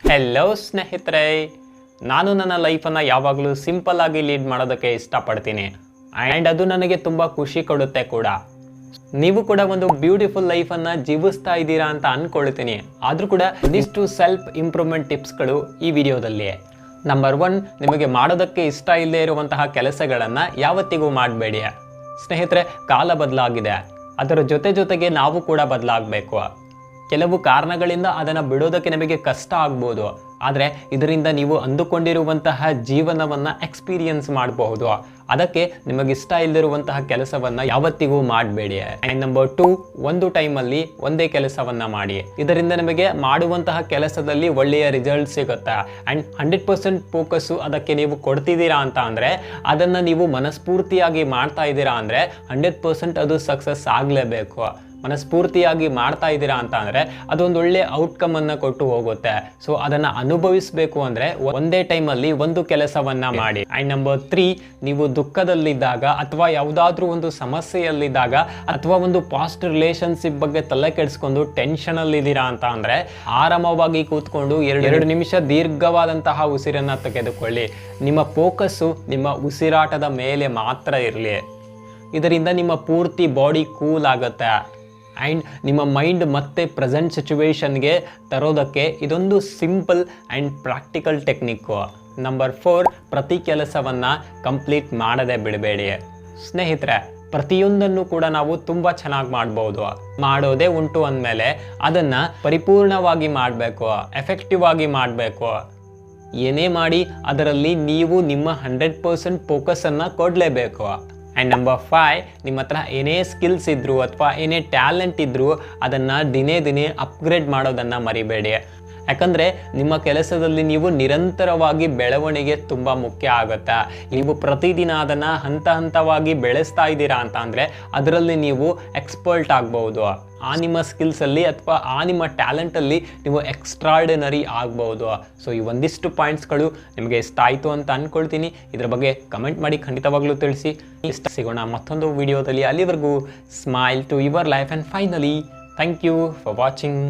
Hello ಸ್ನೇಹಿತರೆ, ನಾನು ನನ್ನ ಲೈಫನ್ನು ಯಾವಾಗಲೂ ಸಿಂಪಲ್ ಆಗಿ ಲೀಡ್ ಮಾಡೋದಕ್ಕೆ ಇಷ್ಟಪಡ್ತೀನಿ ಆ್ಯಂಡ್ ಅದು ನನಗೆ ತುಂಬ ಖುಷಿ ಕೊಡುತ್ತೆ ಕೂಡ. ನೀವು ಕೂಡ ಒಂದು ಬ್ಯೂಟಿಫುಲ್ ಲೈಫನ್ನು ಜೀವಿಸ್ತಾ ಇದ್ದೀರಾ ಅಂತ ಅಂದ್ಕೊಳ್ತೀನಿ. ಆದರೂ ಕೂಡ ಒಂದಿಷ್ಟು ಸೆಲ್ಫ್ ಇಂಪ್ರೂವ್ಮೆಂಟ್ ಟಿಪ್ಸ್ಗಳು ಈ ವಿಡಿಯೋದಲ್ಲಿ. ನಂಬರ್ 1, ನಿಮಗೆ ಮಾಡೋದಕ್ಕೆ ಇಷ್ಟ ಇಲ್ಲದೆ ಇರುವಂತಹ ಕೆಲಸಗಳನ್ನು ಯಾವತ್ತಿಗೂ ಮಾಡಬೇಡಿ. ಸ್ನೇಹಿತರೆ, ಕಾಲ ಬದಲಾಗಿದೆ, ಅದರ ಜೊತೆಗೆ ನಾವು ಕೂಡ ಬದಲಾಗಬೇಕು. ಕೆಲವು ಕಾರಣಗಳಿಂದ ಅದನ್ನು ಬಿಡೋದಕ್ಕೆ ನಿಮಗೆ ಕಷ್ಟ ಆಗ್ಬೋದು, ಆದರೆ ಇದರಿಂದ ನೀವು ಅಂದುಕೊಂಡಿರುವಂತಹ ಜೀವನವನ್ನು ಎಕ್ಸ್ಪೀರಿಯನ್ಸ್ ಮಾಡಬಹುದು. ಅದಕ್ಕೆ ನಿಮಗಿಷ್ಟ ಇಲ್ಲದಿರುವಂತಹ ಕೆಲಸವನ್ನು ಯಾವತ್ತಿಗೂ ಮಾಡಬೇಡಿ. ಆ್ಯಂಡ್ ನಂಬರ್ 2, ಒಂದು ಟೈಮಲ್ಲಿ ಒಂದೇ ಕೆಲಸವನ್ನು ಮಾಡಿ. ಇದರಿಂದ ನಿಮಗೆ ಮಾಡುವಂತಹ ಕೆಲಸದಲ್ಲಿ ಒಳ್ಳೆಯ ರಿಸಲ್ಟ್ ಸಿಗುತ್ತೆ ಆ್ಯಂಡ್ 100% ಫೋಕಸ್ಸು ಅದಕ್ಕೆ ನೀವು ಕೊಡ್ತಿದ್ದೀರಾ ಅಂತ ಅಂದರೆ, ಅದನ್ನು ನೀವು ಮನಸ್ಫೂರ್ತಿಯಾಗಿ ಮಾಡ್ತಾ ಇದ್ದೀರಾ ಅಂದರೆ 100% ಅದು ಸಕ್ಸಸ್ ಆಗಲೇಬೇಕು. ಮನಸ್ಫೂರ್ತಿಯಾಗಿ ಮಾಡ್ತಾ ಇದ್ದೀರಾ ಅಂತ ಅಂದರೆ ಅದೊಂದು ಒಳ್ಳೆ ಔಟ್ಕಮನ್ನು ಕೊಟ್ಟು ಹೋಗುತ್ತೆ. ಸೊ ಅದನ್ನು ಅನುಭವಿಸಬೇಕು ಅಂದರೆ ಒಂದೇ ಟೈಮಲ್ಲಿ ಒಂದು ಕೆಲಸವನ್ನು ಮಾಡಿ. ಆ್ಯಂಡ್ ನಂಬರ್ 3, ನೀವು ದುಃಖದಲ್ಲಿದ್ದಾಗ ಅಥವಾ ಯಾವುದಾದ್ರೂ ಒಂದು ಸಮಸ್ಯೆಯಲ್ಲಿದ್ದಾಗ ಅಥವಾ ಒಂದು ಪಾಸ್ಟ್ ರಿಲೇಷನ್ಶಿಪ್ ಬಗ್ಗೆ ತಲೆ ಕೆಡಿಸ್ಕೊಂಡು ಟೆನ್ಷನಲ್ಲಿದ್ದೀರಾ ಅಂತ ಅಂದರೆ ಆರಾಮವಾಗಿ ಕೂತ್ಕೊಂಡು 2 ನಿಮಿಷ ದೀರ್ಘವಾದಂತಹ ಉಸಿರನ್ನು ತೆಗೆದುಕೊಳ್ಳಿ. ನಿಮ್ಮ ಫೋಕಸ್ಸು ನಿಮ್ಮ ಉಸಿರಾಟದ ಮೇಲೆ ಮಾತ್ರ ಇರಲಿ. ಇದರಿಂದ ನಿಮ್ಮ ಪೂರ್ತಿ ಬಾಡಿ ಕೂಲ್ ಆಗುತ್ತೆ ಆ್ಯಂಡ್ ನಿಮ್ಮ ಮೈಂಡ್ ಮತ್ತೆ ಪ್ರೆಸೆಂಟ್ ಸಿಚುವೇಶನ್ಗೆ ತರೋದಕ್ಕೆ ಇದೊಂದು simple and practical technique. Number 4, ಪ್ರತಿ ಕೆಲಸವನ್ನು ಕಂಪ್ಲೀಟ್ ಮಾಡದೆ ಬಿಡಬೇಡಿ. ಸ್ನೇಹಿತರೆ, ಪ್ರತಿಯೊಂದನ್ನು ಕೂಡ ನಾವು ತುಂಬ ಚೆನ್ನಾಗಿ ಮಾಡ್ಬೋದು. ಮಾಡೋದೇ ಉಂಟು ಅಂದಮೇಲೆ ಅದನ್ನು ಪರಿಪೂರ್ಣವಾಗಿ ಮಾಡಬೇಕು, ಎಫೆಕ್ಟಿವ್ ಆಗಿ ಮಾಡಬೇಕು. ಏನೇ ಮಾಡಿ ಅದರಲ್ಲಿ ನೀವು ನಿಮ್ಮ 100% ಫೋಕಸನ್ನು ಕೊಡಲೇಬೇಕು. ಆ್ಯಂಡ್ ನಂಬರ್ 5, ನಿಮ್ಮ ಹತ್ರ ಏನೇ ಸ್ಕಿಲ್ಸ್ ಇದ್ದರೂ ಅಥವಾ ಏನೇ ಟ್ಯಾಲೆಂಟ್ ಇದ್ದರೂ ಅದನ್ನು ದಿನೇ ಅಪ್ಗ್ರೇಡ್ ಮಾಡೋದನ್ನು ಮರಿಬೇಡಿ. ಯಾಕಂದರೆ ನಿಮ್ಮ ಕೆಲಸದಲ್ಲಿ ನೀವು ನಿರಂತರವಾಗಿ ಬೆಳವಣಿಗೆ ತುಂಬ ಮುಖ್ಯ ಆಗುತ್ತೆ. ನೀವು ಪ್ರತಿದಿನ ಅದನ್ನು ಹಂತವಾಗಿ ಬೆಳೆಸ್ತಾ ಇದ್ದೀರಾ ಅಂತ ಅಂದರೆ ಅದರಲ್ಲಿ ನೀವು ಎಕ್ಸ್ಪರ್ಟ್ ಆಗ್ಬೋದು. ಆ ನಿಮ್ಮ ಸ್ಕಿಲ್ಸಲ್ಲಿ ಅಥವಾ ಆ ನಿಮ್ಮ ಟ್ಯಾಲೆಂಟಲ್ಲಿ ನೀವು ಎಕ್ಸ್ಟ್ರಾರ್ಡಿನರಿ ಆಗ್ಬೋದು. ಸೊ ಈ ಒಂದಿಷ್ಟು ಪಾಯಿಂಟ್ಸ್ಗಳು ನಿಮಗೆ ಇಷ್ಟ ಆಯಿತು ಅಂತ ಅಂದ್ಕೊಳ್ತೀನಿ. ಇದರ ಬಗ್ಗೆ ಕಮೆಂಟ್ ಮಾಡಿ ಖಂಡಿತವಾಗ್ಲೂ ತಿಳಿಸಿ. ಇಷ್ಟ ಸಿಗೋಣ ಮತ್ತೊಂದು ವಿಡಿಯೋದಲ್ಲಿ. ಅಲ್ಲಿವರೆಗೂ smile to your life and finally thank you for watching.